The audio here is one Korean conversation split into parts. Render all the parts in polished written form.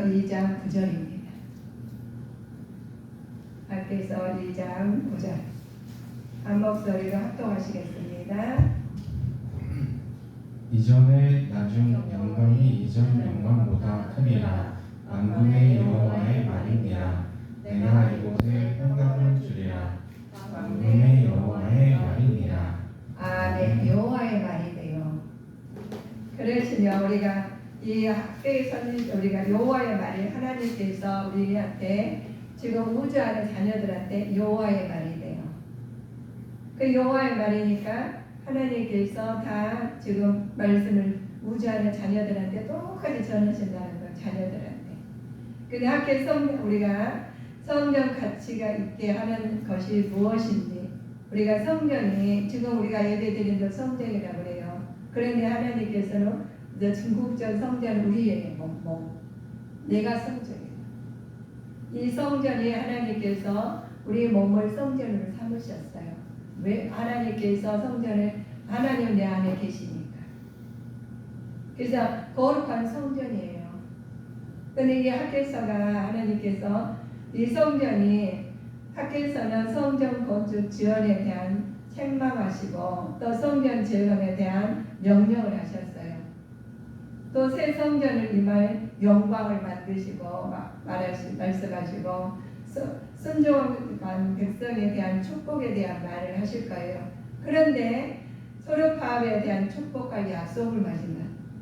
학개서 2장 9절입니다. 학개서 2장 9절. 한 목소리로 합동하시겠습니다. 이전의 나중 영광이 이전 영광보다 크리라. 만군의 여호와의 말이니라. 내가 이곳에 평강을 주리라. 만군의 여호와의 말이니라. 네, 여호와의 말이 돼요. 그러시면 우리가 이 학개에서는 우리가 여호와의 말이 하나님께서 우리한테 지금 우주하는 자녀들한테 여호와의 말이 돼요. 그 여호와의 말이니까 하나님께서 다 지금 말씀을 우주하는 자녀들한테 똑같이 전하신다는 거예요. 자녀들한테. 근데 학교 우리가 성경 가치가 있게 하는 것이 무엇인지, 우리가 성경이 지금 우리가 예배드리는 성경이라고 그래요. 그런데 하나님께서는 이제 중국적 성전 우리에게 내가 성전이다. 이 성전이 하나님께서 우리 몸을 성전으로 삼으셨어요. 왜? 하나님께서 성전을, 하나님 내 안에 계시니까. 그래서 거룩한 성전이에요. 근데 이게 학개서가 하나님께서 이 성전이, 학개서는 성전 건축 지원에 대한 책망하시고 또 성전 재건에 대한 명령을 하셨어요. 또 새 성전을 임할 영광을 만드시고 말씀하시고 순종한 백성에 대한 축복에 대한 말을 하실 거예요. 그런데 서로 파업에 대한 축복과 약속을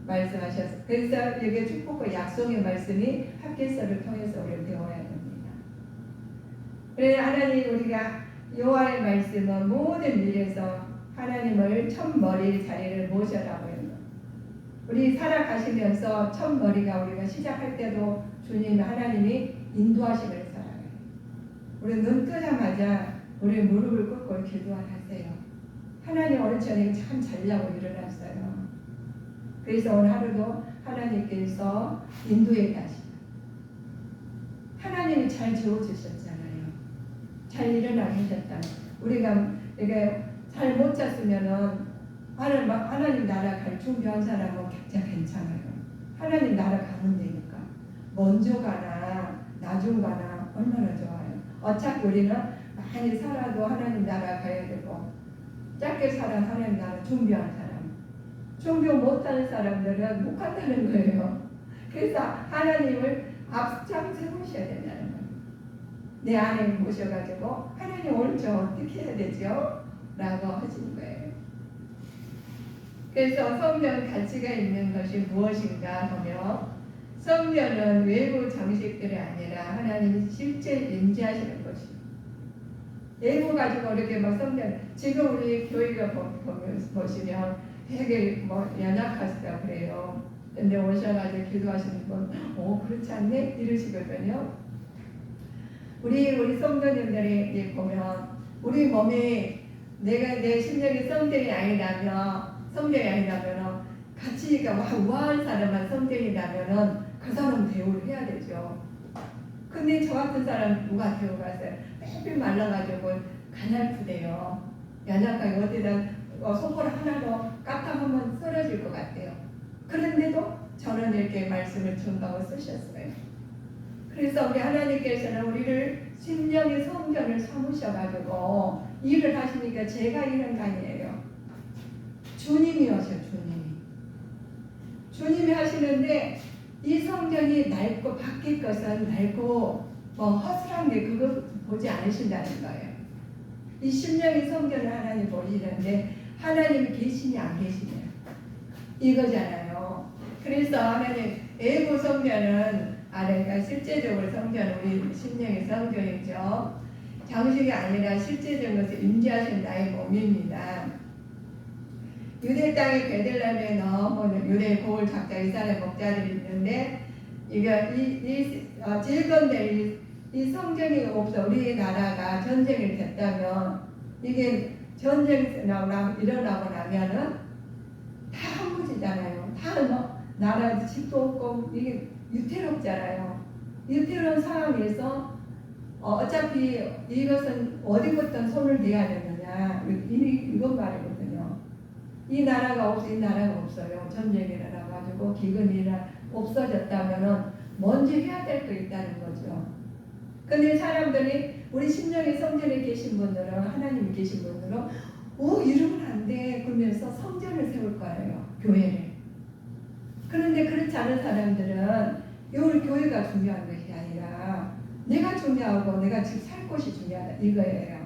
말씀하셨어요. 그래서 이게 축복과 약속의 말씀이 학개서를 통해서 우리가 배워야 됩니다. 그래서 하나님, 우리가 여호와의 말씀은 모든 일에서 하나님을 첫머리 자리를 모셔라고 해요. 우리 살아가시면서 첫머리가 우리가 시작할 때도 주님 하나님이 인도하심을 살아가요. 우리 눈 뜨자마자 우리 무릎을 꿇고 기도하세요. 하나님 오늘 저녁에 참 잘자고 일어났어요. 그래서 오늘 하루도 하나님께서 인도해 가시다. 하나님이 잘 재워주셨잖아요. 잘 일어나게 하셨다. 우리가 이게 잘 못 잤으면은 하나님 나라 갈 준비한 사람은 괜찮아요. 하나님 나라 가면 되니까. 먼저 가나 나중 가나 얼마나 좋아요. 어차피 우리는 많이 살아도 하나님 나라 가야 되고, 짧게 살아 하나님 나라 준비한 사람, 준비 못하는 사람들은 못 간다는 거예요. 그래서 하나님을 앞장 세우셔야 된다는 거예요. 내 안에 모셔가지고 하나님 오늘 저 어떻게 해야 되죠? 라고 하시는 거예요. 그래서 성전 가치가 있는 것이 무엇인가 하면, 성전은 외부 정식들이 아니라 하나님이 실제 임재하시는 것이에요. 외부 가지고 이렇게 막 성전, 지금 우리 교회가 보시면 되게 연약하시다고 그래요. 근데 오셔가지고 기도하시는 분, 그렇지 않네? 이러시거든요. 우리 성도님들이 보면, 우리 몸이 내 심령이 성전이 아니라면 가치가 우아한 사람만 성전이라면은 그 사람은 대우를 해야 되죠. 근데 저 같은 사람 누가 대우가세요? 빽빽 말라가지고 가냘프대요. 연약하게 어디다 손가락 하나도 까딱하면 쓰러질 것 같아요. 그런데도 저는 이렇게 말씀을 준다고 쓰셨어요. 그래서 우리 하나님께서는 우리를 심령의 성전을 삼으셔가지고 일을 하시니까 제가 일한 게 아니에요. 주님이 하셔요. 주님이 하시는데 이 성전이 낡고 바뀔 것은 낡고 허술한 게 그거 보지 않으신다는 거예요. 이 심령의 성전을 하나님 보시는데 하나님이 계시냐 안 계시냐 이거잖아요. 그래서 하나님 외부 성전은 그러니까 실제적으로 성전은 우리 심령의 성전이죠. 장식이 아니라 실제적으로 임재하신 나의 몸입니다. 유대 땅에 베들레헴에 너무 유대 고을 작자 이스라엘 목자들이 있는데 질건데 이 성전이 없어 우리나라가 전쟁이 됐다면 이게 전쟁이 일어나고 나면은 다 허무지잖아요. 다 나라 집도 없고 이게 유태롭잖아요. 유태로운 상황에서 어차피 이것은 어디부터 손을 대야 되느냐 이건 말이거든요. 이 나라가 없어요. 전쟁이 일어나가지고 기근이 없어졌다면은 먼저 해야 될 거 있다는 거죠. 근데 사람들이 우리 심령의 성전에 계신 분들은 하나님이 계신 분들은 이러면 안 돼 그러면서 성전을 세울 거예요. 교회를. 그런데 그렇지 않은 사람들은 우리 교회가 중요한 것이 아니라 내가 중요하고 내가 지금 살 곳이 중요하다 이거예요.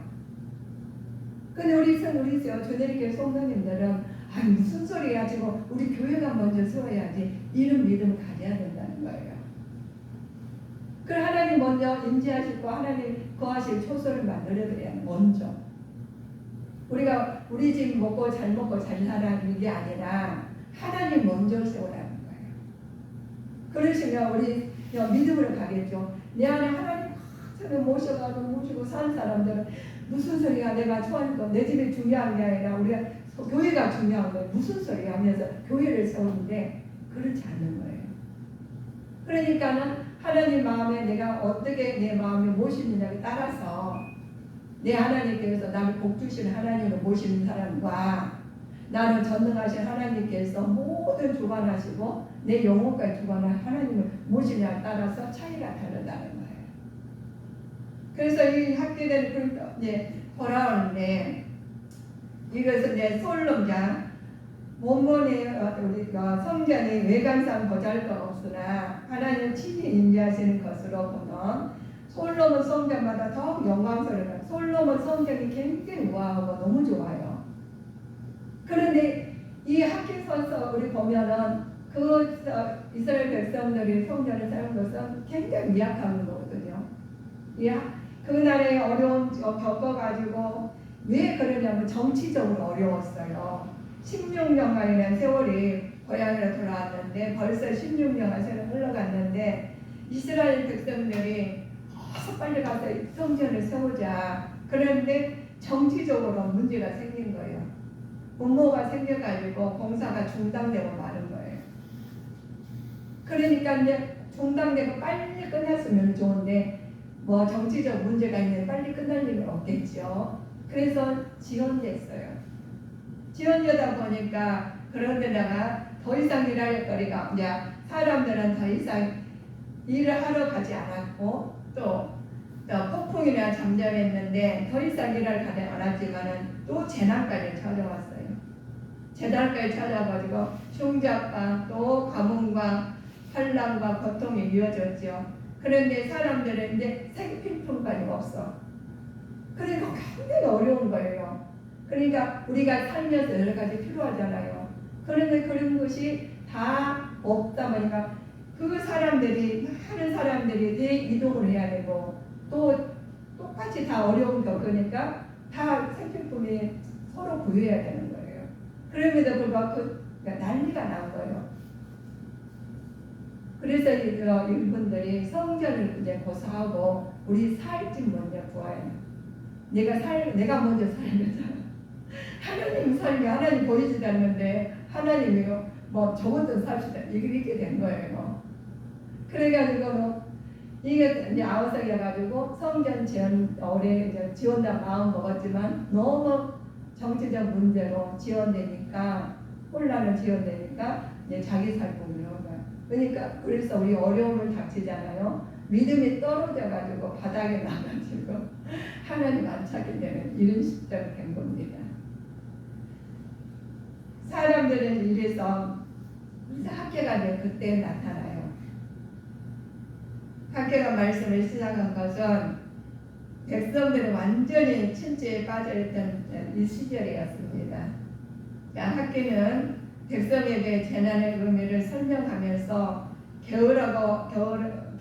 근데 우리 조내리교회 성도님들은 무슨 소리야 지금 우리 교회가 먼저 세워야지 이런 믿음을 가져야 된다는 거예요. 그럼 하나님 먼저 임재하시고 하나님 거하실 초소를 만들어드려야 먼저 우리 집 먹고 잘 살라는 게 아니라 하나님 먼저 세우라는 거예요. 그러시면 우리 믿음으로 가겠죠. 내 안에 하나님 저를 모시고 사는 사람들은 무슨 소리야 내가 좋아하니까 내 집이 중요한 게 아니라 우리가 교회가 중요한 거예요. 무슨 소리야 하면서 교회를 세우는데 그렇지 않는 거예요. 그러니까는 하나님 마음에 내가 어떻게 내 마음에 모시느냐에 따라서 내 하나님께서 나를 복주신 하나님을 모시는 사람과 나는 전능하신 하나님께서 모든 주관하시고 내 영혼까지 주관하는 하나님을 모시냐에 따라서 차이가 다르다는 거예요. 그래서 이 학교된 돌아오는데 이것은 내 솔로자 원본의 우리가 성전의 외관상 보잘것없으나 하나님 친히 임재하시는 것으로 보면 솔로몬 성전마다 더욱 영광스러워요. 솔로몬 성전이 굉장히 우아하고 너무 좋아요. 그런데 이 학교에서 우리 보면은 그 이스라엘 백성들이 성전을 세운 것은 굉장히 미약한 거거든요. 그 나라에 어려움 겪어가지고 왜 그러냐면 정치적으로 어려웠어요. 16년간이라는 세월이 고향으로 돌아왔는데 벌써 16년간 세월이 흘러갔는데 이스라엘 백성들이 빨리 가서 성전을 세우자. 그런데 정치적으로 문제가 생긴 거예요. 음모가 생겨가지고 공사가 중단되고 마는 거예요. 그러니까 이제 중단되고 빨리 끝났으면 좋은데 정치적 문제가 있는데 빨리 끝날 일은 없겠죠. 그래서 지연됐어요. 지연되다 보니까 그런 데다가 더 이상 일할 거리가 이제 사람들은 더 이상 일을 하러 가지 않았고 또 폭풍이나 잠잠했는데 더 이상 일을 가지 않았지만은 또 재난까지 찾아왔어요. 재난까지 찾아가지고 흉작과 또 가뭄과 환난과 고통이 이어졌죠. 그런데 사람들은 이제 생필품까지 없어. 그러니까 굉장히 어려운 거예요. 그러니까 우리가 살면서 여러 가지 필요하잖아요. 그런데 그런 것이 다 없다 보니까 그 사람들이 많은 사람들이 대이동을 해야 되고 또 똑같이 다 어려움 겪으니까 다 생필품이 서로 구해야 되는 거예요. 그럼에도 불구하고 난리가 난 거예요. 그래서 이분들이 성전을 이제 고사하고 우리 살집 먼저 구해요. 내가 먼저 살면서 하나님 살게 하나님 보이지도 않는데 하나님이 저것도 삽시다 이렇게 된 거예요. 그래가지고 이게 이제 아우성이어가지고 성전 올해 지원다 마음 먹었지만 너무 정치적 문제로 지원되니까 혼란을 지원되니까 이제 자기 살림을 한 거야. 그러니까 그래서 우리 어려움을 닥치잖아요. 믿음이 떨어져가지고 바닥에 나가지고 하나님 안 찾게 되는 이런 시점이 된 겁니다. 사람들은 이래서 학교가 이제 그때 나타나요. 학교가 말씀을 시작한 것은 백성들이 완전히 침체에 빠져있던 이 시절이었습니다. 학교는 백성에게 재난의 의미를 설명하면서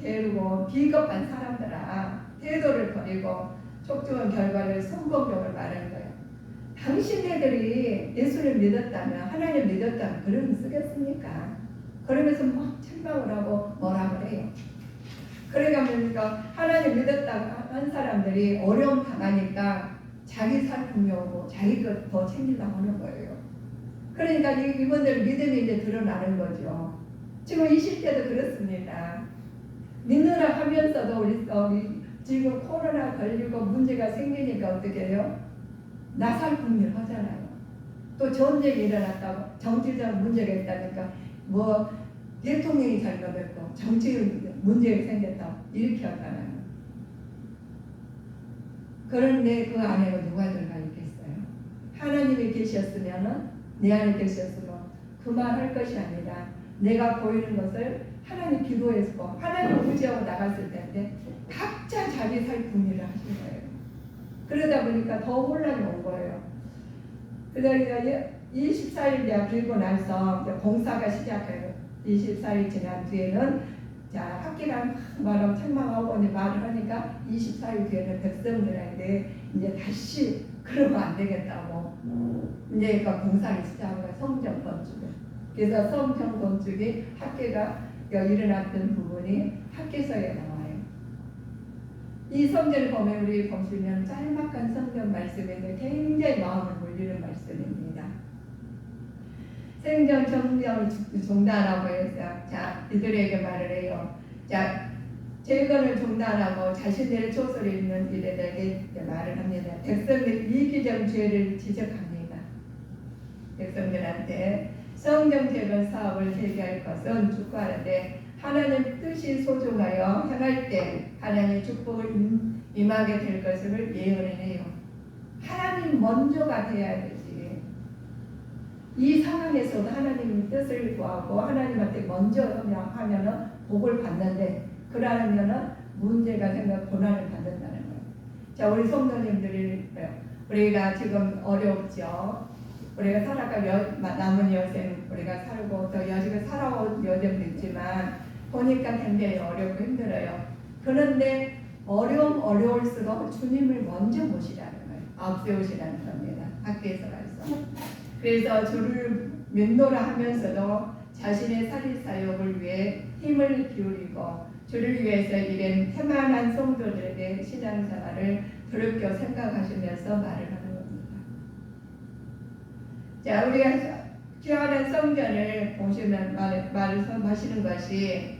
게으르고 비겁한 사람들아 태도를 버리고 촉중한 결과를 성공적으로 말하는 거예요. 당신네들이 예수를 믿었다면 하나님 믿었다면 그러면 쓰겠습니까? 그러면서 막 책망을 하고 뭐라 그래요. 그러니까 하나님 믿었다 한 사람들이 어려움 당하니까 자기 살품이오고 자기 것 더 챙기려고 하는 거예요. 그러니까 이분들 믿음이 이제 드러나는 거죠. 지금 20대도 그렇습니다. 믿느라 하면서도 우리 지금 코로나 걸리고 문제가 생기니까 어떻게 해요? 나살품을 하잖아요. 또 전쟁이 일어났다고 정치적 문제가 있다니까 대통령이 잘못했고 정치 문제가 생겼다 이렇게 하잖아요. 그런데 그 안에 누가 들어가 있겠어요? 하나님이 계셨으면은 내 안에 계셨으면 그 말 할 것이 아니라 내가 보이는 것을 하나님 기도했고 하나님 의지하고 나갔을 텐데 각자 자기 살 분리를 하신 거예요. 그러다 보니까 더 혼란이 온 거예요. 그러니까 24일 그리고 나서 공사가 시작해요. 24일 지난 뒤에는 자 학기가 말하고 책망하고 이제 말을 하니까 24일 뒤에는 백성들한테 이제 다시 그러면 안 되겠다고 이제 그 공사를 시작한 거예요. 성전 건축을. 그래서 성전 건축이 학기가 일어났던 부분이 학기서에 나와요. 이 성전을 보면 우리 보시면 짤막한 성전 말씀인데 굉장히 마음을 울리는 말씀입니다. 생전 정령 중단하고 해서 자 이들에게 말을 해요. 자 재건을 중단하고 자신들의 조소를 있는 이들에게 말을 합니다. 백성들이 이기적 죄를 지적합니다. 백성들한테 성경 재건 사업을 재개할 것은 축구하는데 하나님 뜻이 소중하여 행할 때 하나님의 축복을 임하게 될 것을 예언을 해요. 하나님 먼저가 돼야 되지. 이 상황에서도 하나님의 뜻을 구하고 하나님한테 먼저 하면은 복을 받는데 그러면은 문제가 생겨 고난을 받는다는 거예요. 자 우리 성도님들이 우리가 지금 어렵죠. 우리가 살아갈 남은 여생 우리가 살고 또 여지가 살아온 여정도 있지만 보니까 굉장히 어렵고 힘들어요. 그런데 어려울수록 주님을 먼저 모시라는 거예요. 앞세우시라는 겁니다. 밖에서 가서. 그래서 주를 맴도라 하면서도 자신의 사리사역을 위해 힘을 기울이고 주를 위해서 일한 태만한 성도들에게 신앙생활을 돌이켜 생각하시면서 말을 하는 겁니다. 자, 우리가 귀하는 성전을 보시면 말을 하시는 것이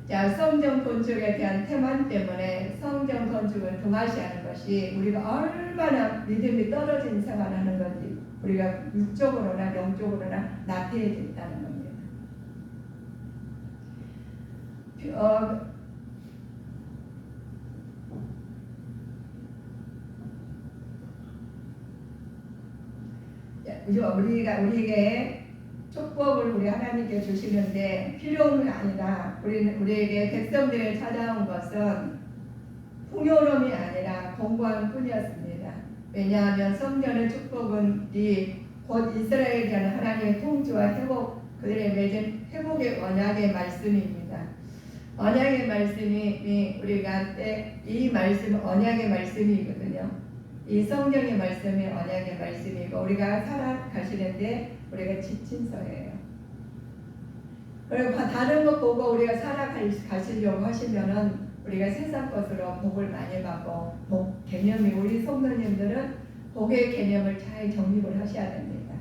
자, 성전 건축에 대한 태만 때문에 성전 건축을 등하시하는 것이 우리가 얼마나 믿음이 떨어진 생활하는 건지 우리가 육적으로나 영적으로나 나태해져 있다는 겁니다. 우리에게 축복을 우리 하나님께 주시는데 필요는 아니라 우리에게 백성들을 찾아온 것은 풍요로움이 아니라 공고함 뿐이었습니다. 왜냐하면 성전의 축복은 곧 이스라엘에 대한 하나님의 통치와 회복 그들의 맺은 회복의 언약의 말씀입니다. 언약의 말씀이 우리가 이 말씀은 언약의 말씀이거든요. 이 성경의 말씀이 언약의 말씀이고 우리가 살아가시는데 우리가 지침서예요. 그리고 다른 것 보고 우리가 살아가시려고 하시면은 우리가 세상 것으로 복을 많이 받고 복 개념이 우리 성도님들은 복의 개념을 잘 정립을 하셔야 됩니다.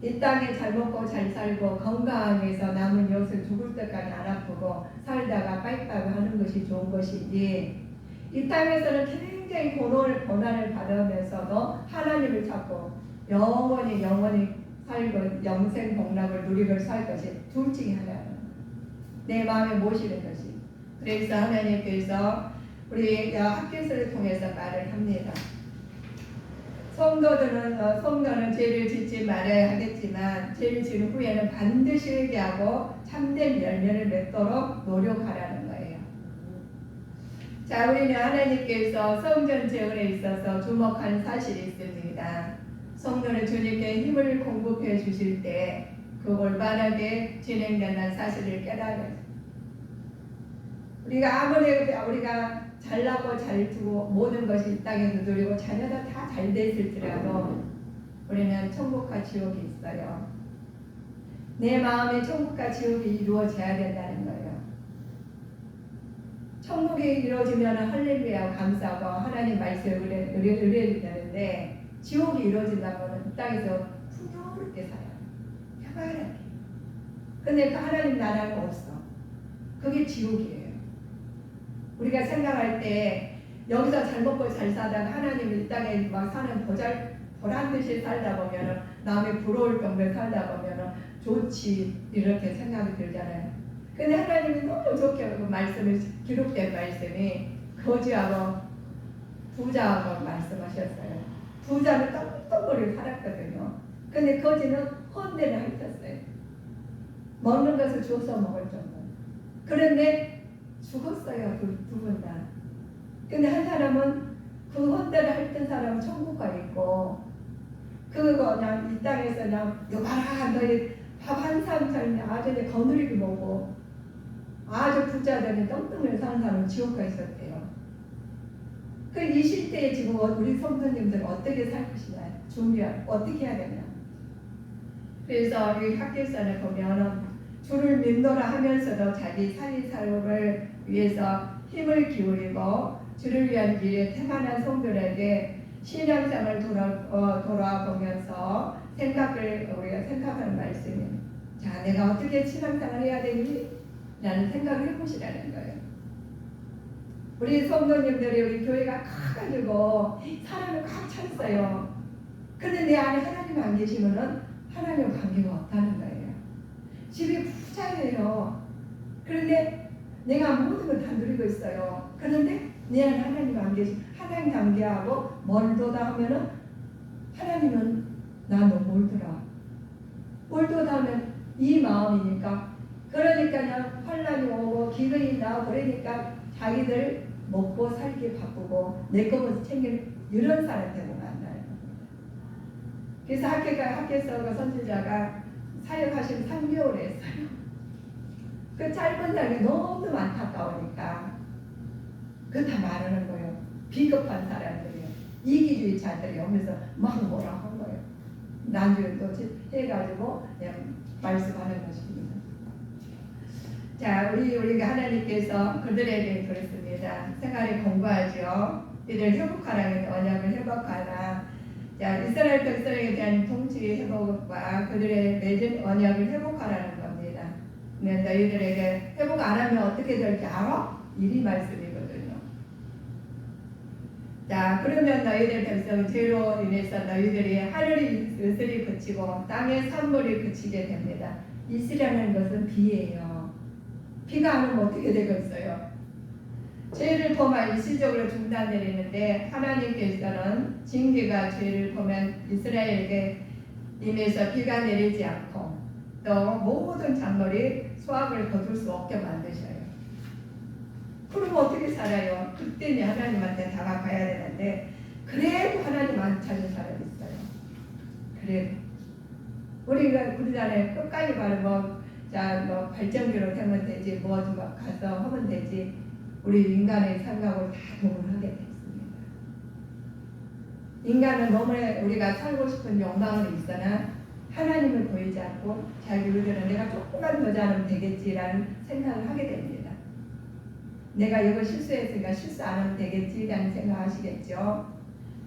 이 땅에 잘 먹고 잘 살고 건강하게 해서 남은 여기서 죽을 때까지 안 아프고 살다가 빠이빠이 하는 것이 좋은 것이지 이 땅에서는 굉장히 고난을 받으면서도 하나님을 찾고 영원히 살고 영생 복락을 누리고 살 것이 둘 중에 하나는 내 마음에 모시는 것이. 그래서 하나님께서 우리 학교에서를 통해서 말을 합니다. 성도는 죄를 짓지 말아야 하겠지만 죄를 지은 후에는 반드시 회개하고 참된 열매를 맺도록 노력하라는 거예요. 자, 우리는 하나님께서 성전 재건에 있어서 주목한 사실이 있습니다. 성도는 주님께 힘을 공급해 주실 때 그 올바르게 진행되는 사실을 깨달아요. 우리가 잘나고 잘 두고 모든 것이 이 땅에서 누리고 자녀가 다 잘 됐을지라도 우리는 천국과 지옥이 있어요. 내 마음에 천국과 지옥이 이루어져야 된다는 거예요. 천국이 이루어지면 할렐루야 감사하고 하나님 말씀을 의뢰해야 되는데 지옥이 이루어진다면 이 땅에서 풍요롭게 살아요. 평안하게. 근데 그 하나님 나라는 없어. 그게 지옥이에요. 우리가 생각할 때 여기서 잘 먹고 잘 사다가 하나님 이 땅에 막 사는 보란 듯이 살다 보면은 남의 부러울 정도에 살다 보면은 좋지 이렇게 생각이 들잖아요. 근데 하나님이 너무 좋게 말씀을 기록된 말씀이 거지하고 부자하고 말씀하셨어요. 부자는 떡떡거리고 살았거든요. 근데 거지는 헌데를 핥았어요. 먹는 것을 주워서 먹을 정도. 그런데 죽었어요. 두 분 다. 근데 한 사람은 그 헌데를 핥은 사람은 천국 가 있고 그거 그냥 이 땅에서 그냥 여봐라 너희 밥 한 사람처럼 아주 거느리게 먹고 아주 부자들이 떵떵을 사는 사람은 지옥 가 있었대요. 그 이 시대에 지금 우리 성도님들 어떻게 살 것이냐 어떻게 해야 되냐. 그래서 이 학교에서는 보면 주를 믿노라 하면서도 자기 사회를 위해서 힘을 기울이고 주를 위한 일에 태만한 성도들에게 신앙생활을 돌아보면서 우리가 생각하는 말씀이 자 내가 어떻게 신앙생활을 해야 되니? 라는 생각을 해보시라는 거예요. 우리 성도님들이 우리 교회가 커가지고 사람을 꽉 찼어요. 그런데 내 안에 하나님 안 계시면은 하나님과 관계가 없다는 거예요. 집이 부자예요. 그런데 내가 모든 걸 다 누리고 있어요. 그런데 내 안에 하나님 안 계시. 하나님 관계하고 멀도다 하면은 하나님은 나 너 멀더라. 멀도다 하면 이 마음이니까. 그러니까 그냥 환란이 오고 기근이 나고 그러니까 자기들 먹고 살기 바쁘고 내 것부터 챙길 이런 사람 되고 만나요. 그래서 학교에서 그 선지자가 사역하신 3개월 했어요. 그 짧은 삶이 너무 안타까우니까 그 다 말하는 거예요. 비겁한 사람들이요. 이기주의자들이요. 그래서 막 뭐라 한 거예요. 나중에 또 해가지고 그냥 말씀하는 것입니다. 자, 우리가 하나님께서 그들에게 그랬습니다. 생활에 공부하죠. 이들 회복하라는 언약을 회복하라. 자, 이스라엘 백성에 대한 통치 회복과 그들의 맺은 언약을 회복하라는 겁니다. 근데 너희들에게 회복 안 하면 어떻게 될지 알아? 이 말씀이거든요. 자, 그러면 너희들 백성 죄로 인해서 너희들이 하늘의 으슬이 그치고 땅의 산물이 그치게 됩니다. 이슬이라는 것은 비예요. 비가 안 오면 어떻게 되겠어요? 죄를 범한 일시적으로 중단 내리는데 하나님께서는 징계가 죄를 범한 이스라엘에게 임해서 비가 내리지 않고 또 모든 작물이 수확을 거둘 수 없게 만드셔요. 그럼 어떻게 살아요? 그때는 하나님한테 다가가야 되는데 그래도 하나님 안 찾는 사람이 있어요. 그래도 우리나라에 끝까지 바르고 뭐 발전기로 되면 되지 뭐 좀 가서 하면 되지 우리 인간의 생각을 다 동원하게 됐습니다. 인간은 너무 우리가 살고 싶은 욕망은 있으나 하나님을 보이지 않고 자기 의견은 내가 조금만 더 잘하면 되겠지라는 생각을 하게 됩니다. 내가 이거 실수했으니까 실수 안 하면 되겠지라는 생각하시겠죠.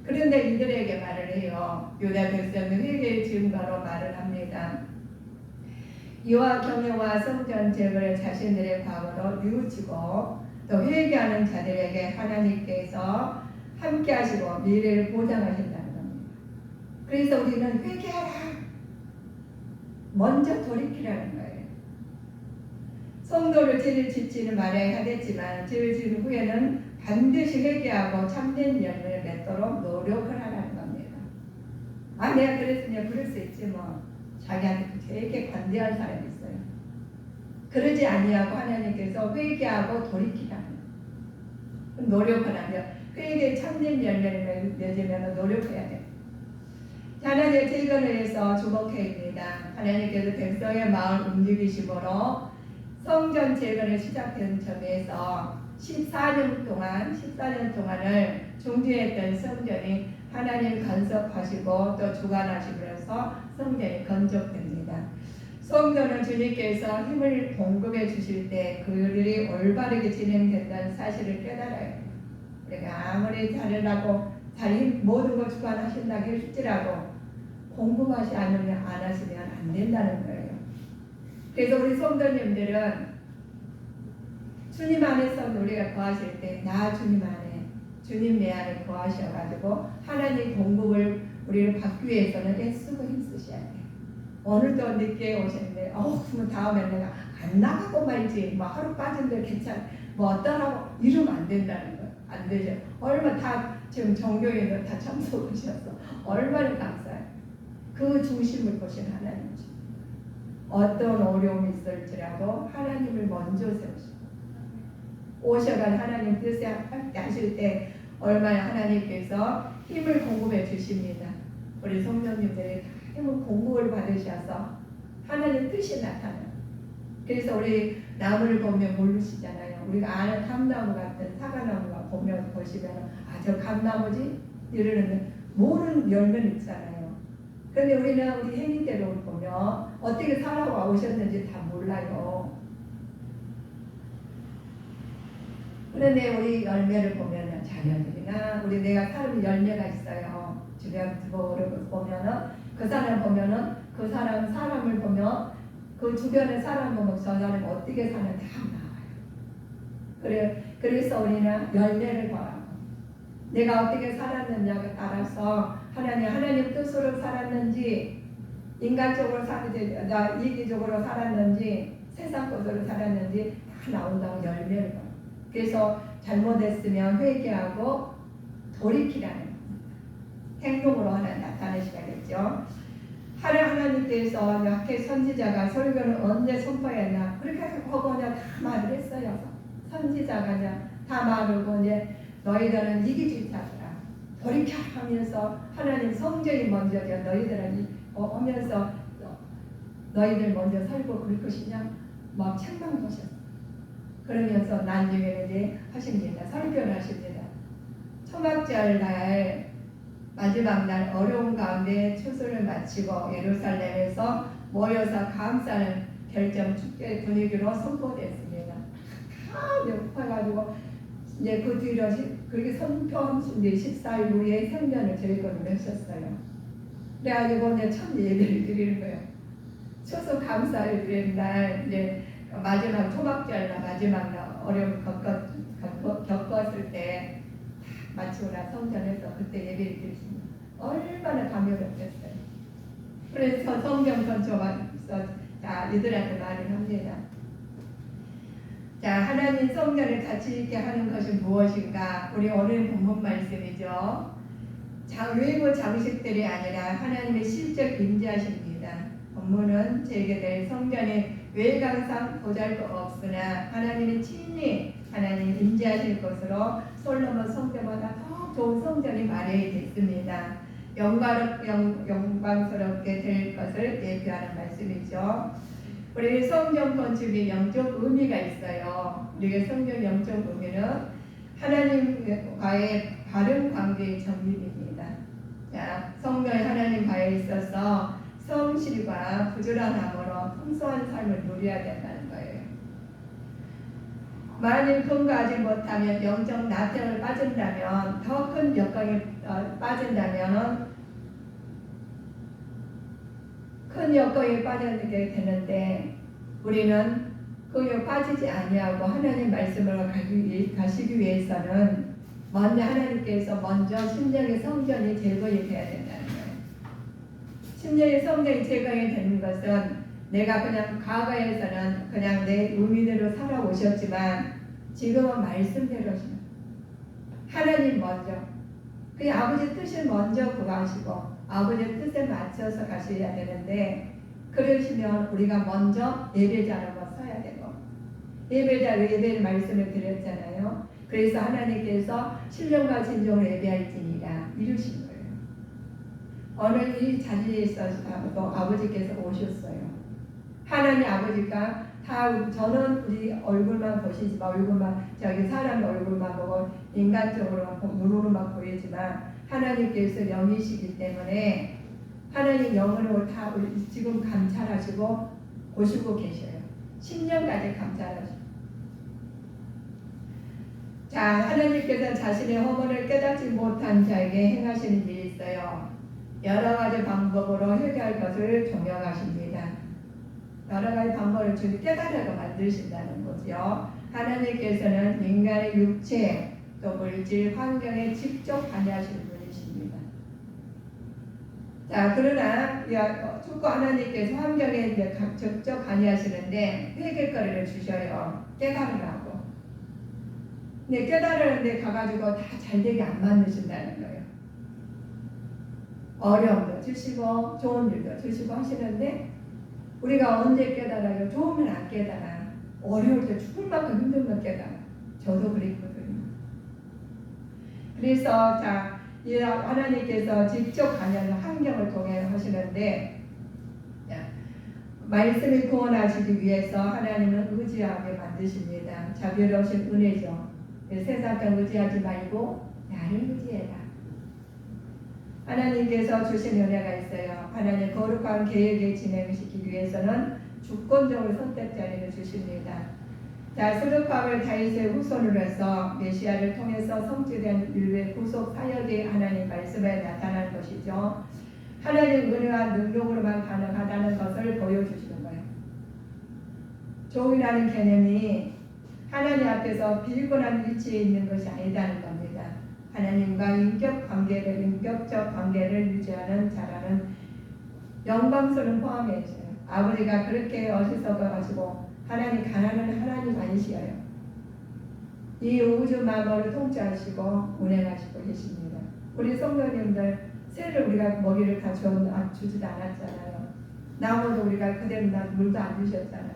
그런데 이들에게 말을 해요. 유다 백성은 회개의 증거로 말을 합니다. 이와 경외와 성전 제물을 자신들의 과거로 뉘우치고 또 회개하는 자들에게 하나님께서 함께 하시고 미래를 보장하신다는 겁니다. 그래서 우리는 회개하라. 먼저 돌이키라는 거예요. 성도를 죄를 짓지는 말아야 하겠지만 죄를 지은 후에는 반드시 회개하고 참된 열매를 맺도록 노력을 하라는 겁니다. 아 내가 그랬으면 그럴 수 있지 뭐. 자기한테 되게 관대한 사람이 있어요. 그러지 아니하고 하나님께서 회개하고 돌이키라는 노력을 하며 회개에 참된 열매를 맺으면 노력해야 돼요. 하나님의 재건을 위해서 주목해입니다. 하나님께서 백성의 마음을 움직이심으로 성전 재건을 시작된 점에서 14년 동안을 중지했던 성전이 하나님 간섭하시고 또 주관하시면서 성전이 건축됩니다. 성전은 주님께서 힘을 공급해 주실 때 그들이 올바르게 진행된다는 사실을 깨달아야 해요. 우리가 아무리 잘하려고 모든 걸 주관하신다고 할지라도 공급하지 않으면 안 하시면 안 된다는 거예요. 그래서 우리 성도님들은 주님 안에서 우리가 거하실 때 나 주님 안에 주님 내 안에 거하셔가지고 하나님 공급을 우리를 받기 위해서는 애쓰고 힘쓰셔야 돼요. 오늘도 늦게 오셨는데 그러면 다음에 내가 안 나가고 말지 뭐 하루 빠진데 괜찮아 뭐 어떠라고 이러면 안 된다는 거예요. 안 되죠. 얼마 다 지금 종교인들 다 참석하셨어. 얼마나 감사해요. 그 중심을 보신 하나님이죠. 어떤 어려움이 있을지라도 하나님을 먼저 세우시고 오셔간 하나님 뜻에 하실 때 얼마나 하나님께서 힘을 공급해 주십니다. 우리 성령님들이 다 힘을 공급을 받으셔서 하나님 뜻이 나타나요. 그래서 우리 나무를 보면 모르시잖아요. 우리가 아는 감나무 같은 사과나무가 보면 보시면 저 감나무지? 이러는데 모르는 열매는 있잖아요. 그런데 우리는 우리 행위대로 보면 어떻게 살아와 오셨는지 다 몰라요. 그런데 우리 열매를 보면은 자녀들이나 우리 내가 사람 열매가 있어요. 주변 보면은 그 사람 보면은 그 사람을 보면 그 주변의 사람 보면 저 사람이 어떻게 사는지 다 나와요. 그래서 우리는 열매를 봐요. 내가 어떻게 살았느냐에 따라서 하나님 뜻으로 살았는지 인간적으로 살았는지 이기적으로 살았는지 세상 것으로 살았는지 다 나온다고 열매를 봐요. 그래서 잘못했으면 회개하고 돌이키라는 행동으로 하나님 나타내시겠죠. 하나님께서 약해 선지자가 설교는 언제 선포했나 그렇게 허거냐 다 말을 했어요. 선지자가 다 말하고 이제 너희들은 이기주의 자들아 돌이켜 하면서 하나님 성전이 먼저 너희들은 하면서 너희들 먼저 살고 그럴 것이냐 막 책망하셨어요. 그러면서 나중에는 이제 하십니다. 설교를 하십니다. 초막절 날 마지막 날 어려운 가운데 추수를 마치고 예루살렘에서 모여서 감사하는 결정 축제 분위기로 선포됐습니다. 다 높아가지고 이제 그 뒤로 그렇게 선포하면서 이제 14일 후에 생전을 저희거든요 하셨어요. 그래가지고 이제 첫 예배를 드리는 거예요. 추수 감사를 드리는 날 이제 마지막 초막절 마지막 날 어려움 겪었을 때 마치고 나 성전에서 그때 예배를 드렸습니다. 얼마나 감격했겠어요. 그래서 성경 선조가 이들한테 말을 합니다. 자, 하나님 성전을 가치 있게 하는 것이 무엇인가? 우리 오늘 본문 말씀이죠. 외부 장식들이 아니라 하나님의 실적 임재하십니다. 본문은 제게 성전의 외관상 보잘것없으나 하나님의 친히 하나님 임재하실 것으로 솔로몬 성전보다 더 좋은 성전이 마련됐습니다. 영광스럽게 될 것을 예표하는 말씀이죠. 우리 성전 건축이 영적 의미가 있어요. 우리가 성전 영적 의미는 하나님과의 바른 관계의 정립입니다. 자, 성전이 하나님과에 있어서 성실과 부지런함으로 풍성한 삶을 누려야 된다는 거예요. 만일 근거하지 못하면 영적 나태함을 빠진다면 더 큰 역경에 빠진다면 큰 역경에 빠지게 되는데 우리는 그 빠지지 아니하고 하나님 말씀으로 가시기 위해서는 먼저 하나님께서 심령의 성전이 제거이 되어야 된다는 거예요. 심령의 성전이 제거이 되는 것은 내가 그냥 과거에서는 그냥 내 의미대로 살아오셨지만 지금은 말씀대로 하나님 먼저 그 아버지 뜻을 먼저 구하시고 아버지 뜻에 맞춰서 가셔야 되는데 그러시면 우리가 먼저 예배자라고 서야 되고 예배를 말씀을 드렸잖아요. 그래서 하나님께서 신령과 진정으로 예배할지니라 이루신 거예요. 오늘 이 자리에 있어서도 아버지께서 오셨어요. 하나님 아버지가 저는 우리 얼굴만 보시지만 사람 얼굴만 보고 인간적으로 눈으로만 보이지만 하나님께서 영이시기 때문에 하나님 영으로 다 지금 감찰하시고 보시고 계셔요. 10년까지 감찰하시고. 자, 하나님께서 자신의 허물을 깨닫지 못한 자에게 행하시는 일이 있어요. 여러 가지 방법으로 해결할 것을 종용하십니다. 여러 가지 방법을 깨달아가 만드신다는 거죠. 하나님께서는 인간의 육체 또 물질 환경에 직접 관여하시는 분이십니다. 자, 그러나 축복 하나님께서 환경에 이제 적적 관여하시는데 회개거리를 주셔요. 깨달으라고. 근데 깨달으는데 가가지고 다 잘되게 안 만드신다는 거예요. 어려움도 주시고 좋은 일도 주시고 하시는데 우리가 언제 깨달아요? 좋으면 안 깨달아. 어려울 때 죽을 만큼 힘들면 깨달아. 저도 그랬거든요. 그래서 자, 이 하나님께서 직접 관여하는 환경을 통해 하시는데 말씀이 구원하시기 위해서 하나님은 의지하게 만드십니다. 자비로우신 은혜죠. 세상을 의지하지 말고 나를 의지해라. 하나님께서 주신 은혜가 있어요. 하나님 거룩한 계획을 진행시키기 위해서는 주권적으로 선택자리를 주십니다. 자, 수르바벨 다윗의 후손으로 해서 메시아를 통해서 성취된 인류의 구속 사역이 하나님 말씀에 나타나는 것이죠. 하나님 은혜와 능력으로만 가능하다는 것을 보여주시는 거예요. 종이라는 개념이 하나님 앞에서 비근한 위치에 있는 것이 아니다는 겁니다. 하나님과 인격적 관계를 유지하는 자라는 영광스러운 포함해 있어요. 아버지가 그렇게 어리석어가지고 하나님 가난한 하나님 아니시어요. 이 우주 만물을 통치하시고 운행하시고 계십니다. 우리 성도님들 새를 우리가 먹이를 다 주지도 않았잖아요. 나무도 우리가 그대로 물도 안 주셨잖아요.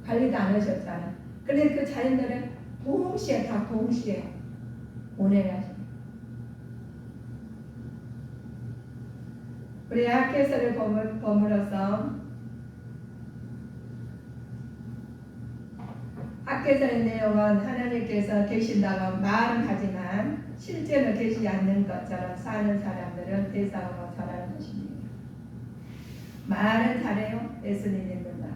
관리도 안 하셨잖아요. 그런데 그 자연들은 동시에 운행하십니다. 우리 학계서를 버무려서 학계서의 내용은 하나님께서 계신다고 말은 하지만 실제는 계시지 않는 것처럼 사는 사람들은 대상으로 전하는 것입니다. 말은 잘해요. 예수님 믿는다.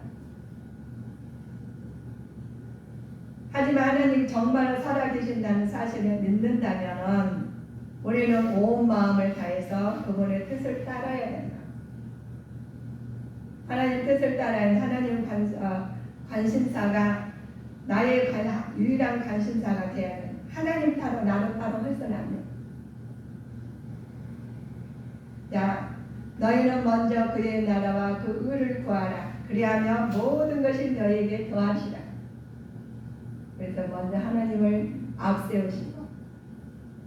하지만 하나님 정말 살아계신다는 사실을 믿는다면 우리는 온 마음을 다해서 그분의 뜻을 따라야 된다. 하나님 뜻을 따라야 하나님 관심사가 나의 유일한 관심사가 되어야 돼. 하나님 따로 나를 따로 해서는 안 돼. 자, 너희는 먼저 그의 나라와 그 의를 구하라. 그리하면 모든 것이 너희에게 더하시라. 그래서 먼저 하나님을 앞세우시고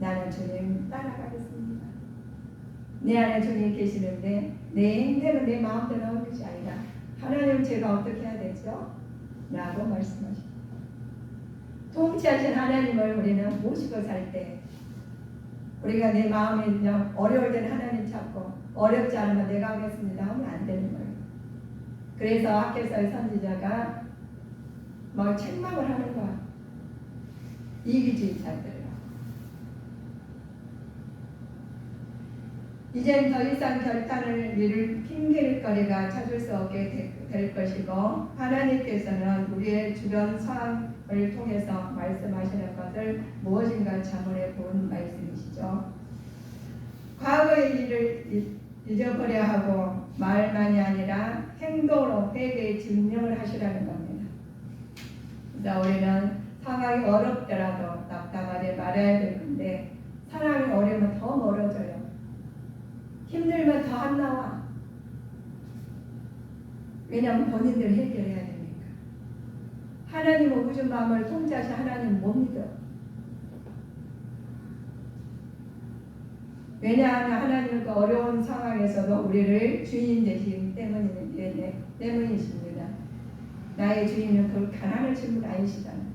나는 주님 따라가겠습니다. 내 안에 주님이 계시는데 내 행대는 내 마음대로 하는 것이 아니라 하나님 제가 어떻게 해야 되죠? 라고 말씀하십니다. 통치하신 하나님을 우리는 모시고 살 때 우리가 내 마음에 그냥 어려울 때는 하나님 찾고 어렵지 않으면 내가 하겠습니다 하면 안 되는 거예요. 그래서 학계서의 선지자가 막 책망을 하는 거야. 이기주의자들이요. 이젠 더 이상 결단을 미룰 핑계거리가 찾을 수 없게 될 것이고 하나님께서는 우리의 주변 상황을 통해서 말씀하시는 것을 무엇인가 자문해 본 말씀이시죠. 과거의 일을 잊어버려야 하고 말만이 아니라 행동으로 회개의 증명을 하시라는 겁니다. 그래서 우리는 상황이 어렵더라도 답답하게 말해야 될 건데 상황이 어려우면 더 멀어져요. 힘들면 더 안 나와. 왜냐하면 본인들이 해결해야 되니까. 하나님은 우주 마음을 통치하신 하나님 못 믿어. 왜냐하면 하나님은 그 어려운 상황에서도 우리를 주인 되시기 때문이십니다. 나의 주인은 그 가난한 친구 아니시잖아요.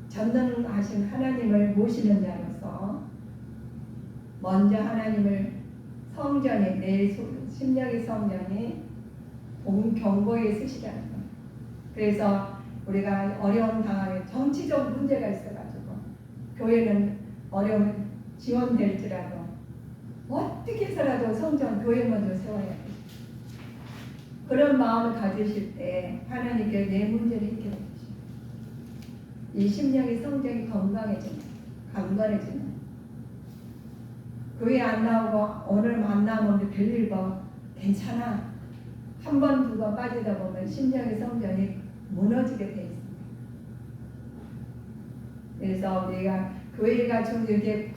전능하신 하나님을 모시는 자로서 먼저 하나님을 성전이 내 심령의 성전이 경고에 쓰시라는 거예요. 그래서 우리가 어려운 상황에 정치적 문제가 있어가지고 교회는 어려운 지원될지라도 어떻게 해서라도 성전 교회 먼저 세워야 돼요. 그런 마음을 가지실 때 하나님께 내 문제를 해결해 주시고 이 심령의 성전이 건강해지는 강건해지는 교회 안 나오고 오늘 만나면 별일 뭐 괜찮아. 한 번 두 번 빠지다 보면 심령의 성전이 무너지게 돼 있습니다. 그래서 우리가 교회가 좀 이렇게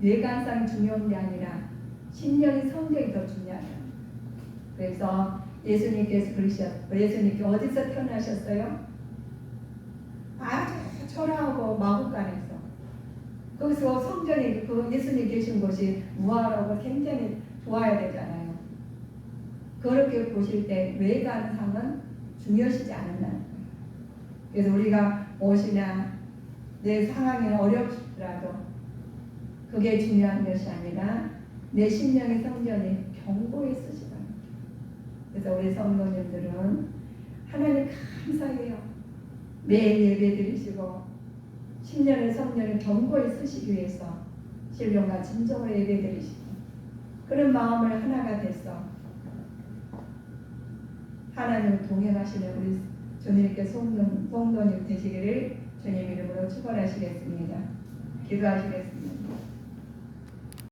외관상 중요한 게 아니라 심령이 성경이 더 중요하다. 그래서 예수님께서 그러셨고, 예수님께 어디서 태어나셨어요? 아주 초라하고 마국간에서. 거기서 성전이 그 예수님 계신 곳이 우아하고 굉장히 좋아야 되잖아요. 그렇게 보실 때 외관 상은 중요시지 않는다는 거예요. 그래서 우리가 무엇이나 내 상황이 어렵더라도 그게 중요한 것이 아니라 내 심령의 성전이 견고히 쓰시라. 그래서 우리 성도님들은 하나님 감사해요. 매일 예배 드리시고 심령의 성전을 견고히 쓰시기 위해서 신령과 진정으로 예배 드리시고 그런 마음을 하나가 돼서 하나님 동행하시는 우리 주님께 성도님 되시기를 주님 이름으로 축원하시겠습니다. 기도하시겠습니다.